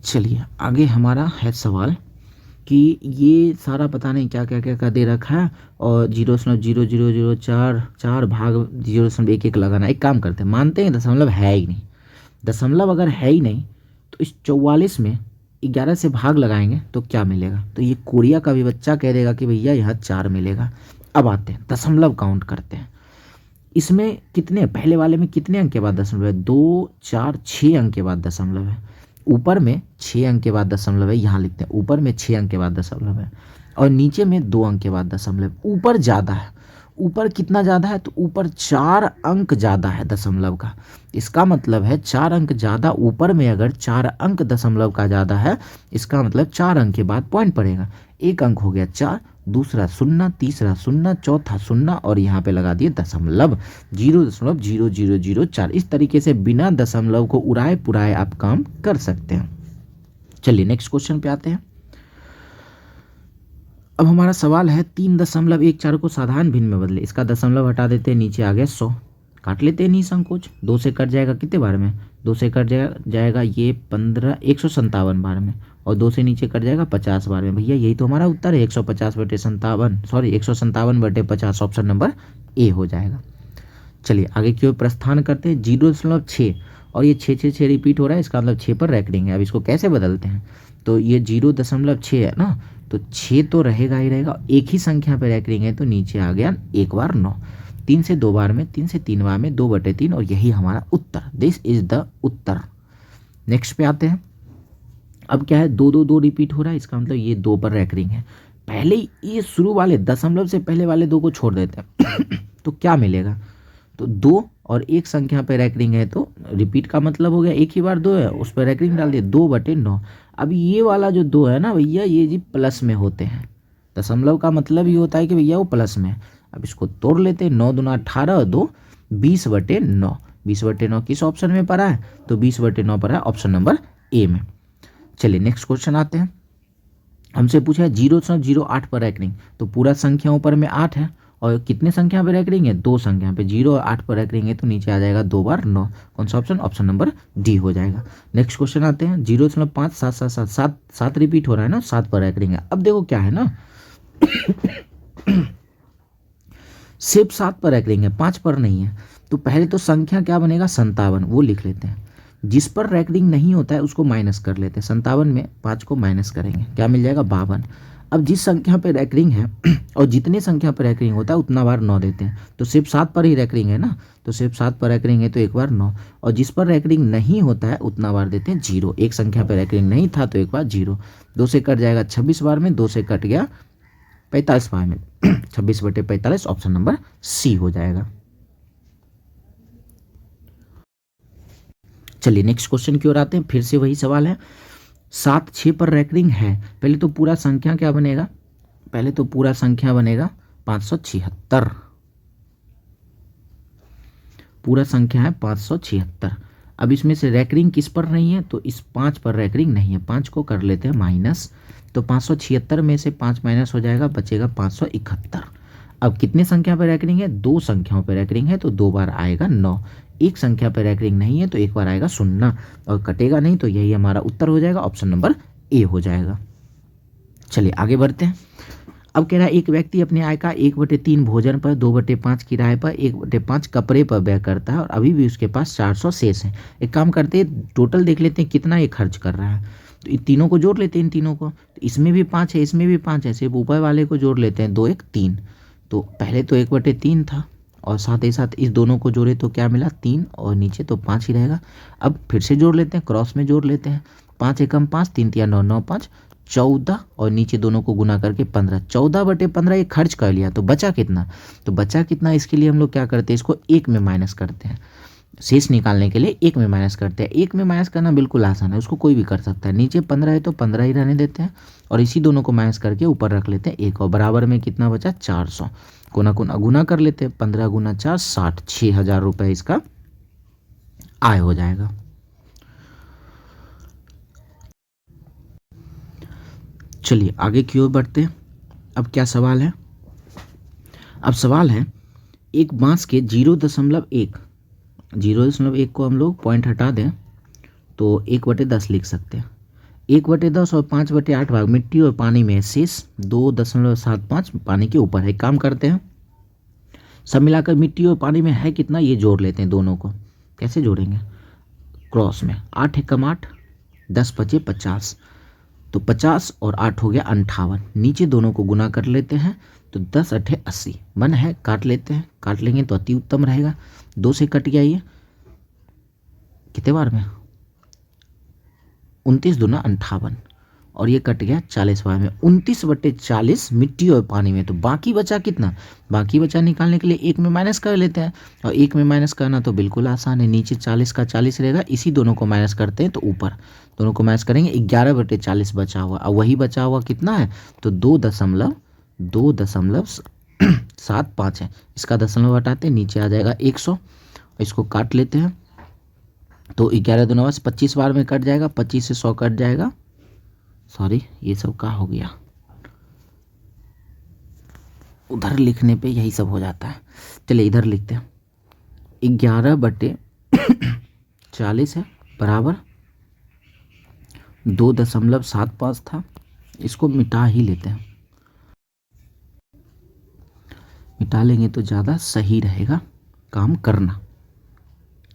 चलिए आगे हमारा है सवाल कि ये सारा पता नहीं क्या क्या क्या क्या दे रखा है और 0.0004 भाग 0.11 लगाना। एक काम करते हैं, मानते हैं दशमलव है ही नहीं, दशमलव अगर है ही नहीं तो इस 44 में 11 से भाग लगाएंगे तो क्या मिलेगा। तो ये कोरिया का भी बच्चा कह देगा कि भैया यहाँ 4 मिलेगा। अब आते हैं दशमलव काउंट करते हैं। इसमें कितने, पहले वाले में कितने अंक के बाद दशमलव है, 2 4 6 अंक के बाद दशमलव है। ऊपर में 6 अंक के बाद दशमलव है, यहाँ लिखते हैं ऊपर में 6 अंक के बाद दशमलव है और नीचे में 2 अंक के बाद दशमलव। ऊपर ज़्यादा है, ऊपर कितना ज़्यादा है, तो ऊपर 4 अंक ज़्यादा है दशमलव का। इसका मतलब है 4 अंक ज़्यादा ऊपर में, अगर 4 अंक दशमलव का ज़्यादा है इसका मतलब 4 अंक के बाद पॉइंट पड़ेगा। एक अंक हो गया 4, दूसरा 0, तीसरा 0, चौथा 0 और यहाँ पे लगा दिए दशमलव, 0.0004। इस तरीके से बिना दशमलव को उड़ाए पुराए आप काम कर सकते हैं। चलिए नेक्स्ट क्वेश्चन पे आते हैं। अब हमारा सवाल है 3.14 को साधारण भिन्न में बदले। इसका दशमलव हटा देते हैं, नीचे आ गया 100, काट लेते हैं निसंकोच। 2 से कट जाएगा कितने बार में, 2 से कट जाएगा ये 157 बार में और 2 से नीचे कट जाएगा 50 बार में। भैया यही तो हमारा उत्तर है, 150/50 ऑप्शन नंबर ए हो जाएगा। चलिए आगे की ओर प्रस्थान करते हैं। 0.6 और ये 6 रिपीट हो रहा है, इसका मतलब 6 पर रैकडिंग है। अब इसको कैसे बदलते हैं, तो ये 0.6 है ना, तो 6 तो रहेगा ही रहेगा, एक ही संख्या पर रैकडिंग है तो नीचे आ गया 1 बार 9, 3 से 2 बार में, 3 से 3 बार में 2/3 और यही हमारा उत्तर, दिस इज द उत्तर। नेक्स्ट पे आते हैं। अब क्या है, 2 रिपीट हो रहा है, इसका मतलब ये 2 पर रैकरिंग है। पहले ये शुरू वाले दशमलव से पहले वाले 2 को छोड़ देते हैं तो क्या मिलेगा, तो 2 और एक संख्या पे रैकरिंग है तो रिपीट का मतलब हो गया एक ही बार 2 है, उस पर रैकरिंग डाल दिए 2/9। अब ये वाला जो 2 है ना भैया, ये जी प्लस में होते हैं, दशमलव का मतलब ये होता है कि भैया वो प्लस में। अब इसको तोड़ लेते हैं, 9 दूना 18 और 2 20/9। 20/9 किस ऑप्शन में पड़ा है, तो 20/9 पड़ा है ऑप्शन नंबर ए में। चलिए नेक्स्ट क्वेश्चन आते हैं। हमसे पूछा है 0.08 पर रैकरिंग, तो पूरा संख्या ऊपर में 8 है और कितने संख्या पर रैकरिंग है, 2 संख्या पे, 0 और 8 पर रैकरिंग है तो नीचे आ जाएगा 2 बार 9। कौन सा ऑप्शन, ऑप्शन नंबर डी हो जाएगा। नेक्स्ट क्वेश्चन आते हैं। 0.5777 रिपीट हो रहा है ना, 7 पर रैकरिंग है। अब देखो क्या है ना सिर्फ 7 पर रैकरिंग है, 5 पर नहीं है, तो पहले तो संख्या क्या बनेगा 57, वो लिख लेते हैं। जिस पर रैकरिंग नहीं होता है उसको माइनस कर लेते हैं, 57 में 5 को माइनस करेंगे, क्या मिल जाएगा 52। अब जिस संख्या पे रैकरिंग है और जितने संख्या पर रैकरिंग होता है उतना बार 9 देते हैं, तो सिर्फ 7 पर ही रैकरिंग है ना, तो सिर्फ 7 पर रैकरिंग है तो एक बार 9, और जिस पर रैकरिंग नहीं होता है उतना बार देते हैं 0। एक संख्या पर रैकरिंग नहीं था तो एक बार 0। 2 से कट जाएगा 26 बार में, 2 से कट गया 45 बार में 26/45 ऑप्शन नंबर सी हो जाएगा। चलिए नेक्स्ट क्वेश्चन की ओर आते हैं। फिर से वही सवाल है, 7 6 पर रैकरिंग है। पहले तो पूरा संख्या क्या बनेगा, पहले तो पूरा संख्या बनेगा 576, पूरा संख्या है 576। अब इसमें से रैकरिंग किस पर नहीं है, तो इस 5 पर रैकरिंग नहीं है, 5 को कर लेते हैं माइनस, तो 576 में से 5 माइनस हो जाएगा, बचेगा 571। अब कितने संख्या पर रैकरिंग है, 2 संख्याओं पर रैकरिंग है तो 2 बार आएगा 9। एक संख्या पर रैकरिंग नहीं है तो एक बार आएगा 0 और कटेगा नहीं, तो यही हमारा उत्तर हो जाएगा, ऑप्शन नंबर ए हो जाएगा। चलिए आगे बढ़ते हैं। अब कह रहा है एक व्यक्ति अपने आय का 1/3 भोजन पर, 2/5 किराए पर, 1/5 कपड़े पर व्यय करता है और अभी भी उसके पास 400 शेष है। एक काम करते हैं, टोटल देख लेते हैं कितना ये खर्च कर रहा है, तो इन तीनों को जोड़ लेते हैं, इन तीनों को, तो इसमें भी 5 है, इसमें भी 5 है, सिर्फ ऊपर वाले को जोड़ लेते हैं, 2 1 3। तो पहले तो 1/3 था और साथ ही साथ इस दोनों को जोड़े तो क्या मिला 3 और नीचे तो 5 ही रहेगा। अब फिर से जोड़ लेते हैं, क्रॉस में जोड़ लेते हैं, 5 एकम 5, 3 तिया 9, 9 5 14 और नीचे दोनों को गुना करके 15। 14/15 ये खर्च कर लिया, तो बचा कितना, तो बचा कितना, इसके लिए हम लोग क्या करते हैं, इसको 1 में माइनस करते हैं। शेष निकालने के लिए एक में माइनस करते हैं। एक में माइनस करना बिल्कुल आसान है, उसको कोई भी कर सकता है। नीचे 15 है तो 15 ही रहने देते हैं और इसी दोनों को माइनस करके ऊपर रख लेते हैं एक, और बराबर में कितना बचा 400। कोना कोना गुना कर लेते हैं, 15 गुना 4 60, 6,000 रुपये इसका आय हो जाएगा। चलिए आगे की ओर बढ़ते हैं। अब क्या सवाल है? अब सवाल है एक बांस के 0.1 को हम लोग पॉइंट हटा दें तो 1/10 लिख सकते हैं। 1/10 और 5/8 भाग मिट्टी और पानी में, शेष 2.75 पानी के ऊपर है। काम करते हैं, सब मिलाकर मिट्टी और पानी में है कितना ये जोड़ लेते हैं दोनों को। कैसे जोड़ेंगे? क्रॉस में 8 एकम 8, 10 पचे 50, तो 50 और 8 हो गया 58। नीचे दोनों को गुना कर लेते हैं तो 10 8 80 मन है, काट लेते हैं, काट लेंगे तो अति उत्तम रहेगा। 2 से कट गया, ये कितने बार में 29 दूना 58 और ये कट गया 40 बार में। 29/40 मिट्टी और पानी में, तो बाकी बचा कितना? बाकी बचा निकालने के लिए एक में माइनस कर लेते हैं, और एक में माइनस करना तो बिल्कुल आसान है। नीचे 40 का 40 रहेगा, इसी दोनों को माइनस करते हैं तो ऊपर दोनों को माइनस करेंगे, 11/40 बचा हुआ। और वही बचा हुआ कितना है? तो 2.75 है। इसका दशमलव हटाते हैं, नीचे आ जाएगा 100। इसको काट लेते हैं तो 11 दूना 25 बार में कट जाएगा, 25 से 100 कट जाएगा। सॉरी, ये सब क्या हो गया, उधर लिखने पे यही सब हो जाता है। चलिए इधर लिखते हैं, 11/40 है बराबर 2.75 था। इसको मिटा ही लेते हैं, मिटा लेंगे तो ज़्यादा सही रहेगा काम करना।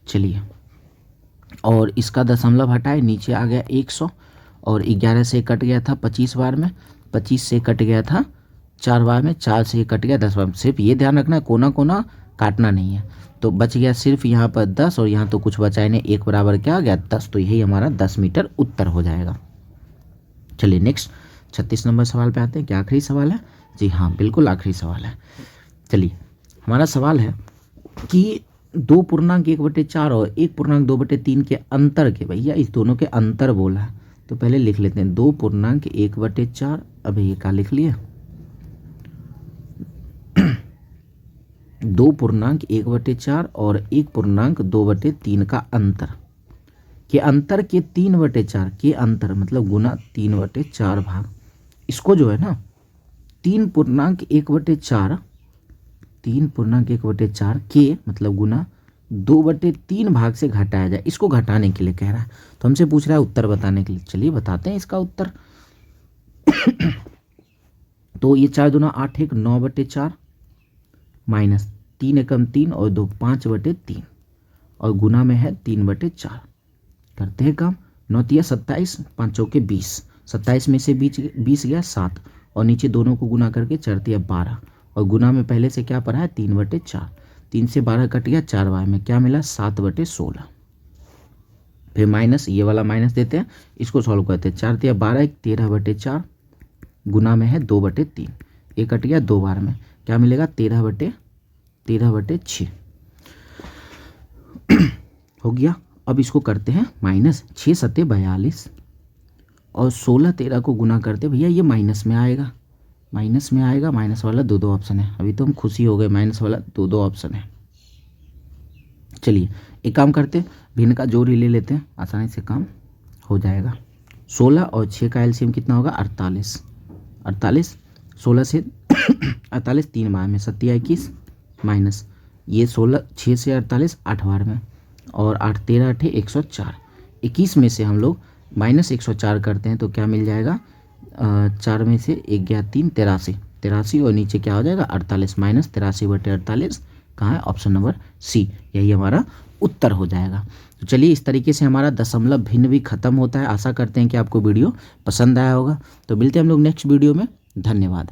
चलिए, और इसका दशमलव हटाए, नीचे आ गया 100 और 11 से कट गया था 25 बार में, 25 से कट गया था 4 बार में, 4 से कट गया 10 बार में। सिर्फ ये ध्यान रखना कोना कोना काटना नहीं है। तो बच गया सिर्फ यहाँ पर 10 और यहाँ तो कुछ बचा ही नहीं, एक बराबर क्या आ गया 10, तो यही हमारा 10 मीटर उत्तर हो जाएगा। चलिए नेक्स्ट 36 नंबर सवाल पे आते हैं। क्या आखिरी सवाल है? जी हाँ, बिल्कुल आखिरी सवाल है। चलिए हमारा सवाल है कि 2.1/4 और 1.2/3 के अंतर के, भैया इस दोनों के अंतर बोला है तो पहले लिख लेते हैं 2.1/4। अब ये क्या लिख लिए 2.1/4 और 1.2/3 का अंतर के अंतर के 3/4 के अंतर मतलब गुना 3/4 भाग। इसको जो है ना 3.1/4 के मतलब गुना 2/3 भाग से घटाया जाए। इसको घटाने के लिए कह रहा है, तो हमसे पूछ रहा है उत्तर बताने के लिए। चलिए बताते हैं इसका उत्तर। तो ये 4 दूना 8 1 9/4 माइनस 3 एकम 3 और 2 5/3 और गुना में है 3/4। करते हैं काम, 9 तिया 27, 5 चौके 20, 27 में से 20 गया 7 और नीचे दोनों को गुना करके 4 तिया 12 और गुना में पहले से क्या पढ़ा है 3/4। 3 से 12 कट गया 4 बार में, क्या मिला 7/16। फिर माइनस, ये वाला माइनस देते हैं, इसको सॉल्व करते हैं। 4 तिया 12 13/4 गुना में है 2/3, ये कट गया 2 बार में, क्या मिलेगा 13/6 हो गया। अब इसको करते हैं माइनस, 6 7 42 और 16 13 को गुना करते, भैया ये माइनस में आएगा, माइनस में आएगा। माइनस वाला 2 ऑप्शन है, अभी तो हम खुशी हो गए, माइनस वाला 2 ऑप्शन है। चलिए एक काम करते, भिन्न का जोड़ ही ले लेते हैं, आसानी से काम हो जाएगा। 16 और 6 का एलसीएम कितना होगा 48, 16 से 48 3 बार में 7 21 माइनस ये 16 6 से 48 8 बार में और 8 13 8 104। 21 में से हम लोग माइनस 104 करते हैं तो क्या मिल जाएगा 4 में से 1 गया 3 83 और नीचे क्या हो जाएगा 48 माइनस 83/48 कहाँ है ऑप्शन नंबर सी, यही हमारा उत्तर हो जाएगा। तो चलिए इस तरीके से हमारा दशमलव भिन्न भी खत्म होता है। आशा करते हैं कि आपको वीडियो पसंद आया होगा। तो मिलते हैं हम लोग नेक्स्ट वीडियो में। धन्यवाद।